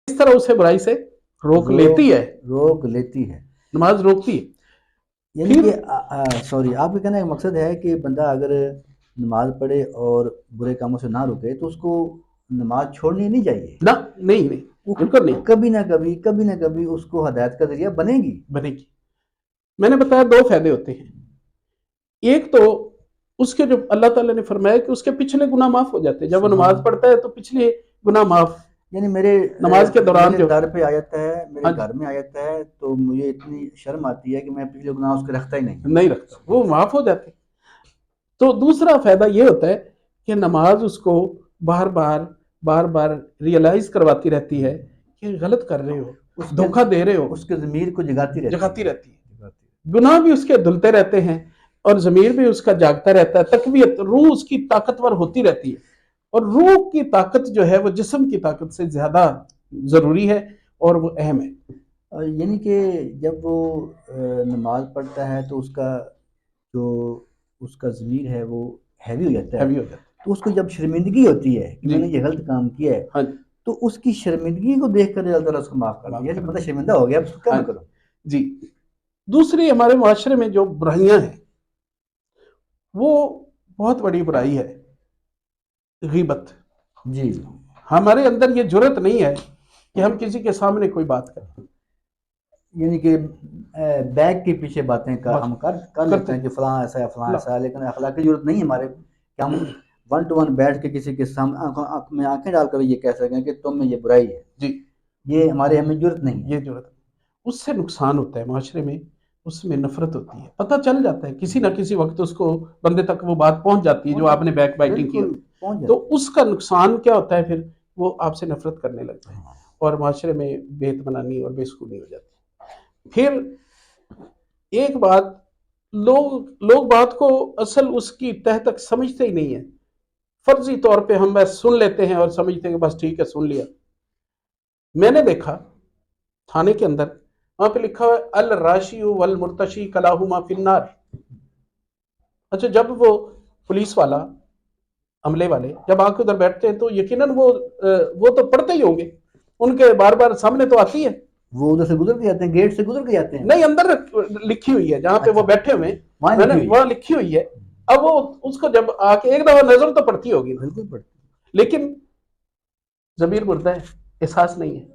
اس طرح اسے برائی سے روک لیتی ہے، روک لیتی ہے، نماز روکتی ہے۔ یعنی پھر کہ سوری، آپ کا کہنے کا مقصد ہے کہ بندہ اگر نماز پڑھے اور برے کاموں سے نہ رکے تو اس کو نماز چھوڑنی نہیں چاہیے، نہ، نہیں وہ بالکل نہیں کبھی نہ کبھی اس کو ہدایت کا ذریعہ بنے گی۔ بنے گی۔ میں نے بتایا 2 فائدے ہوتے ہیں، ایک تو اس کے جو اللہ تعالیٰ نے فرمایا کہ اس کے پچھلے گناہ معاف ہو جاتے ہیں، جب وہ سبحان نماز پڑھتا ہے تو پچھلے گناہ معاف، یعنی نماز کے دوران میرے جو، در پہ آ جاتا ہے، ہاں میرے گھر میں آ جاتا ہے تو مجھے اتنی شرم آتی ہے کہ میں پچھلے گناہ اس کے رکھتا ہی نہیں۔ نہیں رکھتا، وہ معاف ہو جاتے۔ تو دوسرا فائدہ یہ ہوتا ہے کہ نماز اس کو بار بار ریئلائز کرواتی رہتی ہے کہ غلط کر رہے ہو، دھوکہ دے رہے ہو، اس کے ضمیر کو جگاتی جگاتی ہے۔ رہتی ہے، گناہ بھی اس کے دھلتے رہتے ہیں اور ضمیر بھی اس کا جاگتا رہتا ہے، تقویت، روح اس کی طاقتور ہوتی رہتی ہے، اور روح کی طاقت جو ہے وہ جسم کی طاقت سے زیادہ ضروری ہے اور وہ اہم ہے۔ یعنی کہ جب وہ نماز پڑھتا ہے تو اس کا جو اس کا ضمیر ہے وہ ہیوی ہو جاتا ہے، تو اس کو جب شرمندگی ہوتی ہے کہ میں نے یہ غلط کام کیا ہے تو اس کی شرمندگی کو دیکھ کر اللہ تعالیٰ اس کو معاف کر دیا، بندہ شرمندہ ہو گیا، اب اس کو کیا میں کروں۔ جی، دوسری ہمارے معاشرے میں جو برائیاں ہیں وہ بہت بڑی برائی ہے، غیبت۔ جی، ہمارے اندر یہ جرت نہیں ہے کہ ہم کسی کے سامنے کوئی بات کریں، یعنی کہ بیک کے پیچھے باتیں ہم کر لیتے ہیں کہ فلاں ایسا ہے فلاں ایسا ہے، لیکن اخلاقی ضرورت نہیں ہے ہمارے کہ ہم 1 to 1 بیٹھ کے کسی کے سامنے آنکھ میں آنکھیں ڈال کر یہ کہہ سکیں کہ تم میں یہ برائی ہے۔ جی، یہ ہمارے ہمیں ضرورت نہیں ہے، یہ ضرورت، اس سے نقصان ہوتا ہے معاشرے میں، اس میں نفرت ہوتی ہے، پتہ چل جاتا ہے کسی نہ کسی وقت اس کو بندے تک وہ بات پہنچ جاتی ہے جو آپ نے بیک بائٹنگ کی ہوتی ہے، تو اس کا نقصان کیا ہوتا ہے، پھر وہ آپ سے نفرت کرنے لگتا ہے اور معاشرے میں بے اطمینانی اور بے سکونی ہو جاتی ہے۔ پھر ایک بات، لوگ بات کو اصل اس کی تہ تک سمجھتے ہی نہیں ہیں، فرضی طور پہ ہم بس سن لیتے ہیں اور سمجھتے ہیں کہ بس ٹھیک ہے سن لیا۔ میں نے دیکھا تھانے کے اندر وہاں پہ لکھا ہوا ہے الراشی والمرتشی کلاہما فی النار۔ اچھا، جب وہ پولیس والا، عملے والے جب آ کے ادھر بیٹھتے ہیں تو یقیناً وہ تو پڑھتے ہی ہوں گے، ان کے بار بار سامنے تو آتی ہے، وہ ادھر سے گزر کے جاتے ہیں، گیٹ سے گزر کے جاتے ہیں، نہیں اندر لکھی ہوئی ہے جہاں پہ وہ بیٹھے ہوئے وہاں لکھی ہوئی ہے۔ اب وہ اس کو جب آ کے ایک دفعہ نظر تو پڑتی ہوگی، بالکل پڑھتے، لیکن ضمیر مردہ ہے، احساس نہیں ہے،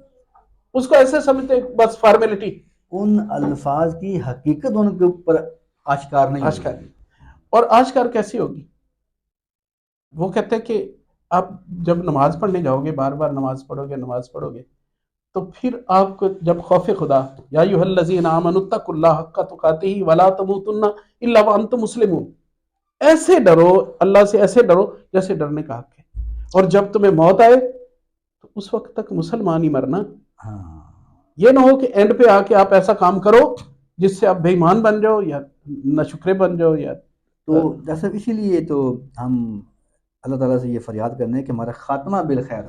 اس کو ایسے سمجھتے ہیں بس فارمیلٹی۔ ان الفاظ کی حقیقت ان کے اوپر آشکار نہیں آشکار، ہوگی۔ اور آشکار کیسی ہوگی؟ وہ کہتے ہیں کہ آپ جب نماز پڑھنے جاؤ گے، بار بار نماز پڑھو گے تو پھر آپ کو جب خوف خدا، یا ایھا الذین آمنوا اتقوا اللہ حق تقاتہ ولا تموتن الا وانتم مسلمون، ایسے ڈرو اللہ سے، ایسے ڈرو جیسے ڈرنے کا حق ہے، اور جب تمہیں موت آئے تو اس وقت تک مسلمان ہی مرنا، یہ نہ ہو کہ اینڈ پہ آ کے آپ ایسا کام کرو جس سے آپ بے ایمان بن جاؤ یا ناشکرے بن جاؤ یا۔ تو جیسا اسی لیے تو ہم اللہ تعالیٰ سے یہ فریاد کرنے کہ ہمارا خاتمہ بالخیر،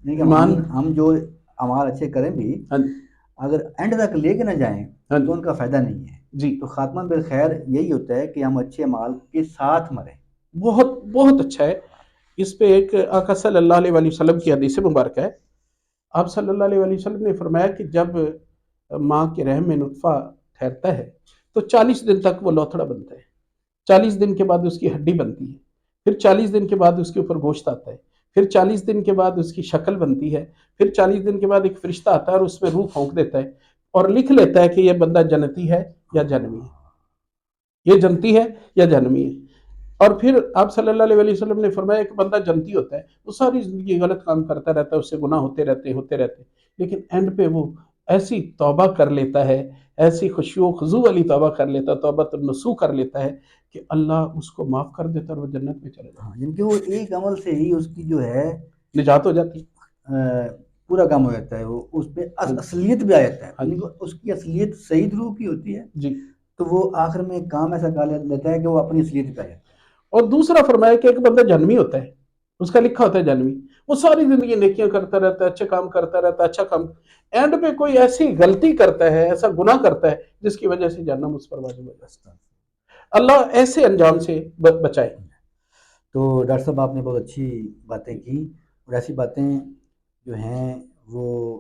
نہیں کہ ہم جو اعمال اچھے کریں بھی اگر اینڈ تک لے کے نہ جائیں تو ان کا فائدہ نہیں ہے۔ جی، تو خاتمہ بالخیر یہی ہوتا ہے کہ ہم اچھے اعمال کے ساتھ مریں۔ بہت بہت اچھا ہے۔ اس پہ ایک آقا صلی اللہ علیہ وسلم کی حدیث مبارکہ ہے، آپ صلی اللہ علیہ وسلم نے فرمایا کہ جب ماں کے رحم میں نطفہ ٹھہرتا ہے تو 40 دن تک وہ لوتھڑا بنتا ہے، 40 دن کے بعد اس کی ہڈی بنتی ہے، پھر 40 دن کے بعد اس کے اوپر گوشت آتا ہے، پھر 40 دن کے بعد اس کی شکل بنتی ہے، پھر 40 دن کے بعد ایک فرشتہ آتا ہے اور اس میں روح پھونک دیتا ہے اور لکھ لیتا ہے کہ یہ بندہ جنتی ہے یا جہنمی ہے، یہ جنتی ہے یا جہنمی ہے۔ اور پھر آپ صلی اللہ علیہ وسلم نے فرمایا کہ بندہ جنتی ہوتا ہے، وہ ساری زندگی غلط کام کرتا رہتا ہے، اس سے گناہ ہوتے رہتے، لیکن اینڈ پہ وہ ایسی توبہ کر لیتا ہے، ایسی خشوع و خضوع والی توبہ کر لیتا ہے، توبۃ النصوح کر لیتا ہے کہ اللہ اس کو معاف کر دیتا ہے اور وہ جنت میں چلے جاتا ہے، جن کے وہ ایک عمل سے ہی اس کی جو ہے نجات ہو جاتی ہے، پورا کام ہو جاتا ہے، وہ اس پہ اصلیت بھی آ جاتا ہے، اس کی اصلیت صحیح روح کی ہوتی ہے جی، تو وہ آخر میں کام ایسا کر لیتا ہے کہ وہ اپنی اصلیت پہ آ جاتا ہے۔ اور دوسرا فرمایا کہ ایک بندہ جہنمی ہوتا ہے، اس کا لکھا ہوتا ہے جہنمی، وہ ساری زندگی نیکیاں کرتا رہتا ہے، اچھے کام کرتا رہتا ہے، اچھا کام، اینڈ پہ کوئی ایسی غلطی کرتا ہے، ایسا گناہ کرتا ہے جس کی وجہ سے جہنم اس پر واجب ہو جاتا ہے۔ اللہ ایسے انجام سے بچائے۔ تو ڈاکٹر صاحب آپ نے بہت اچھی باتیں کی، اور ایسی باتیں جو ہیں وہ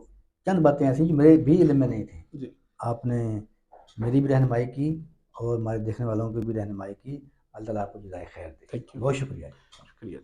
چند باتیں ایسی جو میرے بھی علم میں نہیں تھیں، جی آپ نے میری بھی رہنمائی کی اور ہمارے دیکھنے والوں کی بھی رہنمائی کی. اللہ تعالیٰ آپ کو جزائے خیر دے. تھینک یو، بہت شکریہ. شکریہ.